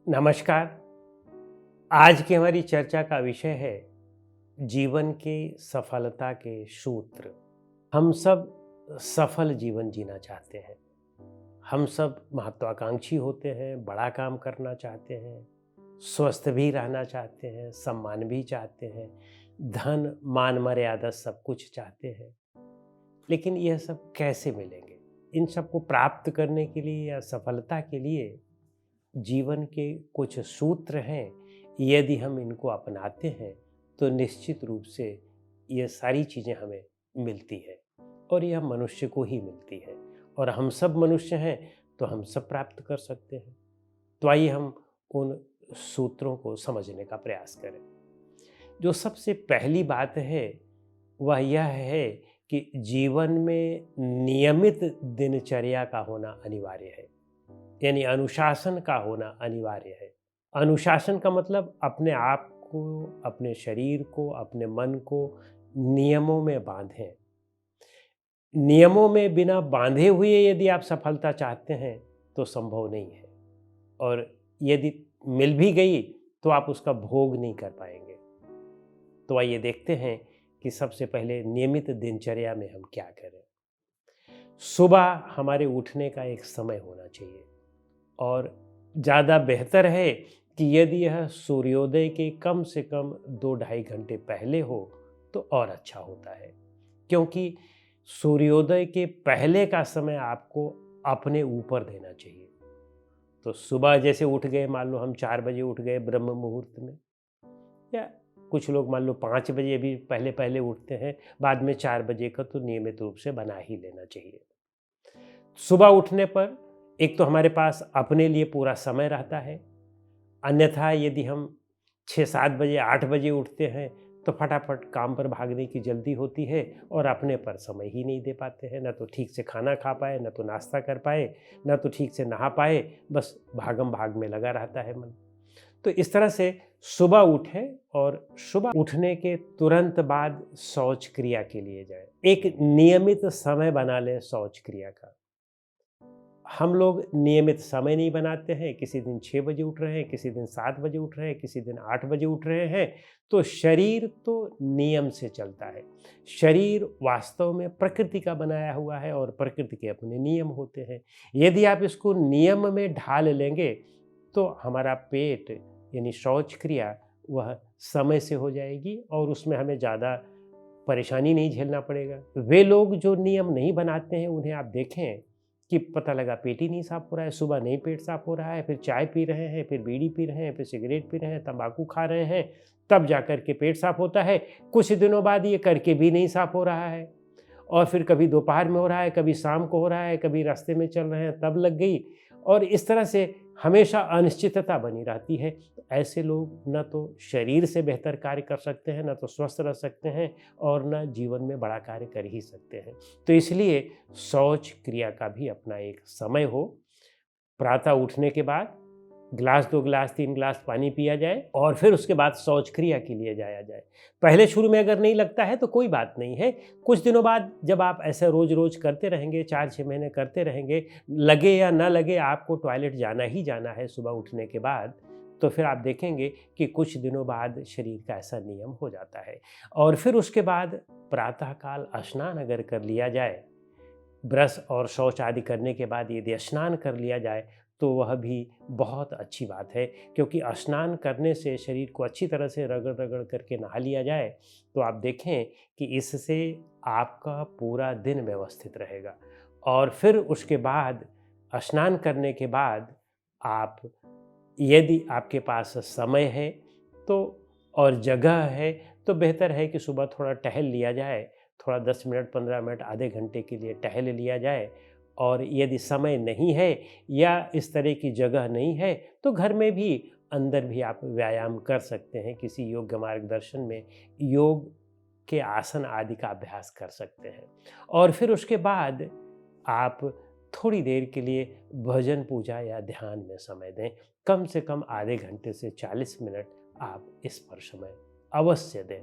नमस्कार। आज की हमारी चर्चा का विषय है जीवन के सफलता के सूत्र। हम सब सफल जीवन जीना चाहते हैं। हम सब महत्वाकांक्षी होते हैं, बड़ा काम करना चाहते हैं, स्वस्थ भी रहना चाहते हैं, सम्मान भी चाहते हैं, धन मान मर्यादा सब कुछ चाहते हैं। लेकिन यह सब कैसे मिलेंगे? इन सबको प्राप्त करने के लिए या सफलता के लिए जीवन के कुछ सूत्र हैं। यदि हम इनको अपनाते हैं तो निश्चित रूप से ये सारी चीज़ें हमें मिलती है और यह मनुष्य को ही मिलती है और हम सब मनुष्य हैं तो हम सब प्राप्त कर सकते हैं। तो आइए हम उन सूत्रों को समझने का प्रयास करें। जो सबसे पहली बात है वह यह है कि जीवन में नियमित दिनचर्या का होना अनिवार्य है, यानी अनुशासन का होना अनिवार्य है। अनुशासन का मतलब अपने आप को, अपने शरीर को, अपने मन को नियमों में बांधें। नियमों में बिना बांधे हुए यदि आप सफलता चाहते हैं तो संभव नहीं है, और यदि मिल भी गई तो आप उसका भोग नहीं कर पाएंगे। तो आइए देखते हैं कि सबसे पहले नियमित दिनचर्या में हम क्या करें। सुबह हमारे उठने का एक समय होना चाहिए और ज़्यादा बेहतर है कि यदि यह सूर्योदय के कम से कम 2-2.5 घंटे पहले हो तो और अच्छा होता है, क्योंकि सूर्योदय के पहले का समय आपको अपने ऊपर देना चाहिए। तो सुबह जैसे उठ गए, मान लो हम 4 बजे उठ गए ब्रह्म मुहूर्त में, या कुछ लोग मान लो 5 बजे भी पहले पहले उठते हैं, बाद में 4 बजे का तो नियमित रूप से बना ही लेना चाहिए। सुबह उठने पर एक तो हमारे पास अपने लिए पूरा समय रहता है, अन्यथा यदि हम 6-7 बजे 8 बजे उठते हैं तो फटाफट काम पर भागने की जल्दी होती है और अपने पर समय ही नहीं दे पाते हैं। न तो ठीक से खाना खा पाए, न तो नाश्ता कर पाए, न तो ठीक से नहा पाए, बस भागम भाग में लगा रहता है मन। तो इस तरह से सुबह उठें और सुबह उठने के तुरंत बाद शौच क्रिया के लिए जाएं। एक नियमित समय बना लें शौच क्रिया का। हम लोग नियमित समय नहीं बनाते हैं, किसी दिन 6 बजे उठ रहे हैं, किसी दिन 7 बजे उठ रहे हैं, किसी दिन 8 बजे उठ रहे हैं। तो शरीर तो नियम से चलता है। शरीर वास्तव में प्रकृति का बनाया हुआ है और प्रकृति के अपने नियम होते हैं। यदि आप इसको नियम में ढाल लेंगे तो हमारा पेट यानी शौच क्रिया वह समय से हो जाएगी और उसमें हमें ज़्यादा परेशानी नहीं झेलना पड़ेगा। वे लोग जो नियम नहीं बनाते हैं उन्हें आप देखें कि पता लगा पेट ही नहीं साफ हो रहा है, सुबह नहीं पेट साफ हो रहा है, फिर चाय पी रहे हैं, फिर बीड़ी पी रहे हैं, फिर सिगरेट पी रहे हैं, तंबाकू खा रहे हैं, तब जाकर के पेट साफ होता है। कुछ दिनों बाद ये करके भी नहीं साफ हो रहा है और फिर कभी दोपहर में हो रहा है, कभी शाम को हो रहा है, कभी रास्ते में चल रहे हैं तब लग गई, और इस तरह से हमेशा अनिश्चितता बनी रहती है। तो ऐसे लोग न तो शरीर से बेहतर कार्य कर सकते हैं, न तो स्वस्थ रह सकते हैं और न जीवन में बड़ा कार्य कर ही सकते हैं। तो इसलिए शौच क्रिया का भी अपना एक समय हो। प्रातः उठने के बाद गिलास 2 गिलास 3 गिलास पानी पिया जाए और फिर उसके बाद शौच क्रिया के लिए जाया जाए। पहले शुरू में अगर नहीं लगता है तो कोई बात नहीं है। कुछ दिनों बाद जब आप ऐसा रोज़-रोज़ करते रहेंगे, 4-6 महीने करते रहेंगे, लगे या ना लगे आपको टॉयलेट जाना ही जाना है सुबह उठने के बाद, तो फिर आप देखेंगे कि कुछ दिनों बाद शरीर का ऐसा नियम हो जाता है। और फिर उसके बाद प्रातः काल स्नान अगर कर लिया जाए, ब्रश और शौच आदि करने के बाद यदि स्नान कर लिया जाए तो वह भी बहुत अच्छी बात है, क्योंकि स्नान करने से शरीर को अच्छी तरह से रगड़ रगड़ करके नहा लिया जाए तो आप देखें कि इससे आपका पूरा दिन व्यवस्थित रहेगा। और फिर उसके बाद स्नान करने के बाद आप, यदि आपके पास समय है तो और जगह है तो बेहतर है कि सुबह थोड़ा टहल लिया जाए। थोड़ा 10 मिनट 15 मिनट आधे घंटे के लिए टहल लिया जाए। और यदि समय नहीं है या इस तरह की जगह नहीं है तो घर में भी अंदर भी आप व्यायाम कर सकते हैं। किसी योग्य मार्गदर्शन में योग के आसन आदि का अभ्यास कर सकते हैं। और फिर उसके बाद आप थोड़ी देर के लिए भजन पूजा या ध्यान में समय दें। कम से कम आधे घंटे से 40 मिनट आप इस पर समय अवश्य दें,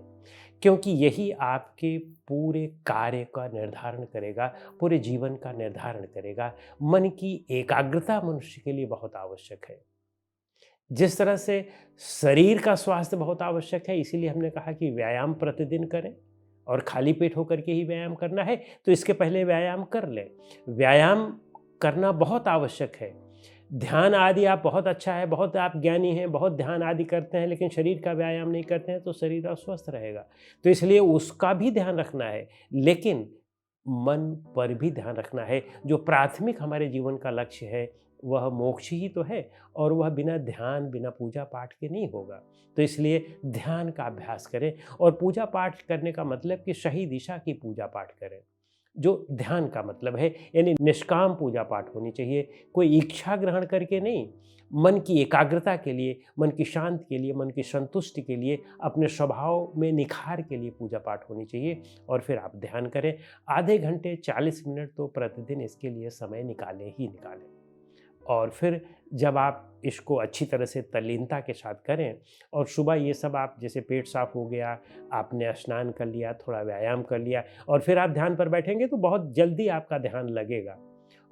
क्योंकि यही आपके पूरे कार्य का निर्धारण करेगा, पूरे जीवन का निर्धारण करेगा। मन की एकाग्रता मनुष्य के लिए बहुत आवश्यक है। जिस तरह से शरीर का स्वास्थ्य बहुत आवश्यक है, इसीलिए हमने कहा कि व्यायाम प्रतिदिन करें और खाली पेट होकर के ही व्यायाम करना है, तो इसके पहले व्यायाम कर लें। व्यायाम करना बहुत आवश्यक है। ध्यान आदि आप बहुत अच्छा है, बहुत आप ज्ञानी हैं, बहुत ध्यान आदि करते हैं, लेकिन शरीर का व्यायाम नहीं करते हैं तो शरीर अस्वस्थ रहेगा। तो इसलिए उसका भी ध्यान रखना है, लेकिन मन पर भी ध्यान रखना है। जो प्राथमिक हमारे जीवन का लक्ष्य है, वह मोक्ष ही तो है, और वह बिना ध्यान, बिना पूजा पाठ के नहीं होगा। तो इसलिए ध्यान का अभ्यास करें, और पूजा पाठ करने का मतलब कि सही दिशा की पूजा पाठ करें। जो ध्यान का मतलब है, यानी निष्काम पूजा पाठ होनी चाहिए, कोई इच्छा ग्रहण करके नहीं, मन की एकाग्रता के लिए, मन की शांति के लिए, मन की संतुष्टि के लिए, अपने स्वभाव में निखार के लिए पूजा पाठ होनी चाहिए। और फिर आप ध्यान करें, आधे घंटे 40 मिनट तो प्रतिदिन इसके लिए समय निकालें ही निकालें। और फिर जब आप इसको अच्छी तरह से तल्लीनता के साथ करें, और सुबह ये सब आप, जैसे पेट साफ हो गया, आपने स्नान कर लिया, थोड़ा व्यायाम कर लिया, और फिर आप ध्यान पर बैठेंगे तो बहुत जल्दी आपका ध्यान लगेगा।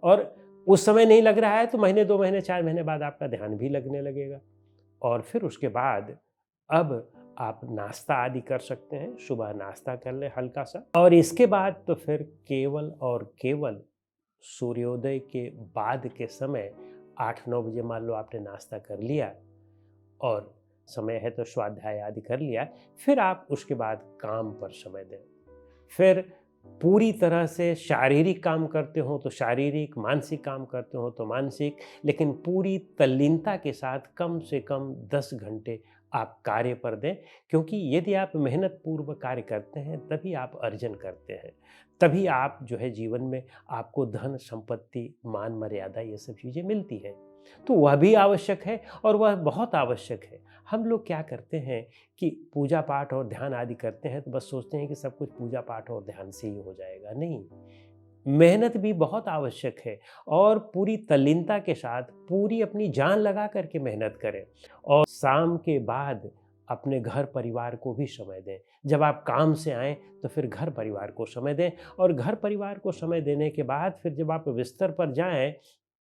और उस समय नहीं लग रहा है तो महीने, 2 महीने, 4 महीने बाद आपका ध्यान भी लगने लगेगा। और फिर उसके बाद अब आप नाश्ता आदि कर सकते हैं, सुबह नाश्ता कर लें हल्का सा, और इसके बाद तो फिर केवल और केवल सूर्योदय के बाद के समय 8-9 बजे मान लो आपने नाश्ता कर लिया, और समय है तो स्वाध्याय आदि कर लिया, फिर आप उसके बाद काम पर समय दें। फिर पूरी तरह से शारीरिक काम करते हो तो शारीरिक, मानसिक काम करते हो तो मानसिक, लेकिन पूरी तल्लीनता के साथ कम से कम 10 घंटे आप कार्य पर दें। क्योंकि यदि आप मेहनत पूर्वक कार्य करते हैं तभी आप अर्जन करते हैं, तभी आप जो है जीवन में आपको धन, संपत्ति, मान, मर्यादा, ये सब चीज़ें मिलती हैं। तो वह भी आवश्यक है, और वह बहुत आवश्यक है। हम लोग क्या करते हैं कि पूजा पाठ और ध्यान आदि करते हैं तो बस सोचते हैं कि सब कुछ पूजा पाठ और ध्यान से ही हो जाएगा। नहीं, मेहनत भी बहुत आवश्यक है, और पूरी तल्लीनता के साथ पूरी अपनी जान लगा करके मेहनत करें, और शाम के बाद अपने घर परिवार को भी समय दें। जब आप काम से आएँ तो फिर घर परिवार को समय दें, और घर परिवार को समय देने के बाद फिर जब आप बिस्तर पर जाएँ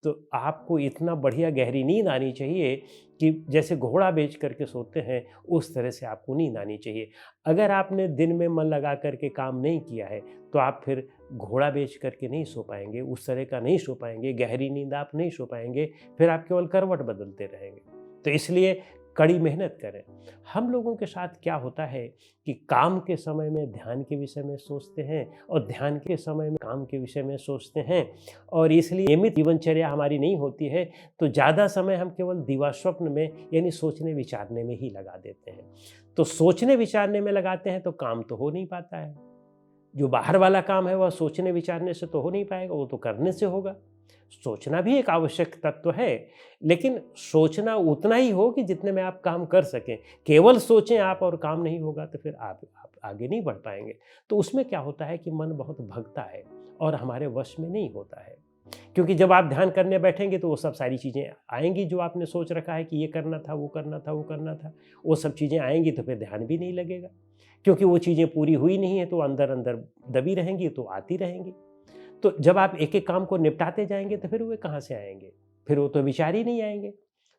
तो आपको इतना बढ़िया गहरी नींद आनी चाहिए कि जैसे घोड़ा बेच करके सोते हैं, उस तरह से आपको नींद आनी चाहिए। अगर आपने दिन में मन लगा करके काम नहीं किया है तो आप फिर घोड़ा बेच करके नहीं सो पाएंगे, उस तरह का नहीं सो पाएंगे, गहरी नींद आप नहीं सो पाएंगे, फिर आप केवल करवट बदलते रहेंगे। तो इसलिए कड़ी मेहनत करें। हम लोगों के साथ क्या होता है कि काम के समय में ध्यान के विषय में सोचते हैं, और ध्यान के समय में काम के विषय में सोचते हैं, और इसलिए नियमित जीवनचर्या हमारी नहीं होती है, तो ज़्यादा समय हम केवल दिवास्वप्न में, यानी सोचने विचारने में ही लगा देते हैं। तो सोचने विचारने में लगाते हैं तो काम तो हो नहीं पाता है। जो बाहर वाला काम है वह सोचने विचारने से तो हो नहीं पाएगा, वो तो करने से होगा। सोचना भी एक आवश्यक तत्व है, लेकिन सोचना उतना ही हो कि जितने में आप काम कर सकें। केवल सोचें आप और काम नहीं होगा तो फिर आप आगे नहीं बढ़ पाएंगे। तो उसमें क्या होता है कि मन बहुत भगता है और हमारे वश में नहीं होता है। क्योंकि जब आप ध्यान करने बैठेंगे तो वो सब सारी चीज़ें आएंगी जो आपने सोच रखा है कि ये करना था, वो करना था, वो करना था। वो सब चीज़ें आएंगी तो फिर ध्यान भी नहीं लगेगा, क्योंकि वो चीज़ें पूरी हुई नहीं है, तो अंदर अंदर दबी रहेंगी, तो आती रहेंगी। तो जब आप एक-एक काम को निपटाते जाएँगे तो फिर वे कहाँ से आएँगे? फिर वो तो विचार ही नहीं आएँगे।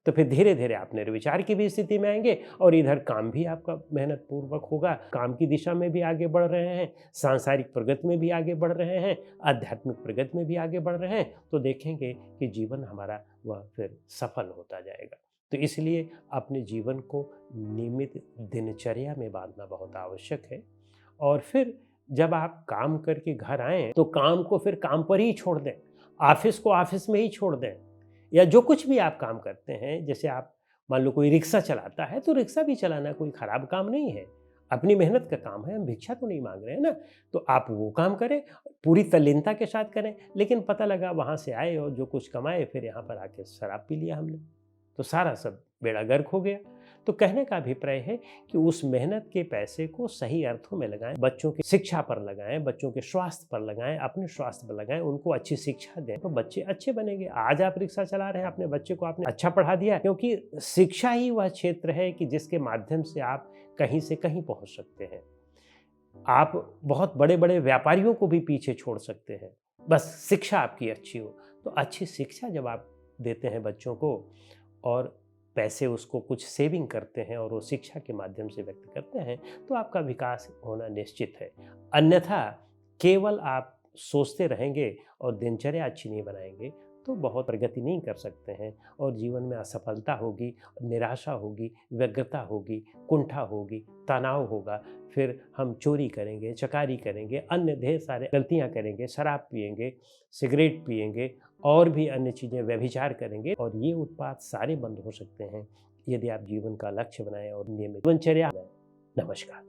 तो फिर धीरे-धीरे आप निर्विचार की भी स्थिति में आएँगे, और इधर काम भी आपका मेहनत पूर्वक होगा, काम की दिशा में भी आगे बढ़ रहे हैं, सांसारिक प्रगति में भी आगे बढ़ रहे हैं, आध्यात्मिक प्रगति में भी आगे बढ़ रहे हैं, तो देखेंगे कि जीवन हमारा वह फिर सफल होता जाएगा। तो इसलिए अपने जीवन को नियमित दिनचर्या में बाँधना बहुत आवश्यक है। और फिर जब आप काम करके घर आएँ, तो काम को फिर काम पर ही छोड़ दें, ऑफ़िस को ऑफ़िस में ही छोड़ दें। या जो कुछ भी आप काम करते हैं, जैसे आप मान लो कोई रिक्शा चलाता है, तो रिक्शा भी चलाना कोई ख़राब काम नहीं है। अपनी मेहनत का काम है, हम भिक्षा तो नहीं माँग रहे हैं ना। तो आप वो काम करें, पूरी तल्लीनता के साथ करें, लेकिन पता लगा वहाँ से आए और जो कुछ कमाए फिर यहाँ पर आके शराब पी लिया हमने, तो सारा सब बेड़ा गर्क हो गया। तो कहने का अभिप्राय है कि उस मेहनत के पैसे को सही अर्थों में लगाएं, बच्चों की शिक्षा पर लगाएं, बच्चों के स्वास्थ्य पर लगाएं, अपने स्वास्थ्य पर लगाएं, उनको अच्छी शिक्षा दें तो बच्चे अच्छे बनेंगे। आज आप रिक्शा चला रहे हैं, अपने बच्चे को आपने अच्छा पढ़ा दिया, क्योंकि शिक्षा ही वह क्षेत्र है कि जिसके माध्यम से आप कहीं से कहीं पहुंच सकते हैं। आप बहुत बड़े बड़े व्यापारियों को भी पीछे छोड़ सकते हैं, बस शिक्षा आपकी अच्छी हो। तो अच्छी शिक्षा जब आप देते हैं बच्चों को, और पैसे उसको कुछ सेविंग करते हैं और वो शिक्षा के माध्यम से व्यक्त करते हैं, तो आपका विकास होना निश्चित है। अन्यथा केवल आप सोचते रहेंगे और दिनचर्या अच्छी नहीं बनाएंगे तो बहुत प्रगति नहीं कर सकते हैं और जीवन में असफलता होगी, निराशा होगी, व्यग्रता होगी, कुंठा होगी, तनाव होगा। फिर हम चोरी करेंगे, चकारी करेंगे, अन्य ढेर सारे गलतियां करेंगे, शराब पिएंगे, सिगरेट पिएंगे और भी अन्य चीज़ें, व्यभिचार करेंगे और ये उत्पात सारे बंद हो सकते हैं यदि आप जीवन का लक्ष्य बनाएं और नियमित दिनचर्या बनाएं। नमस्कार।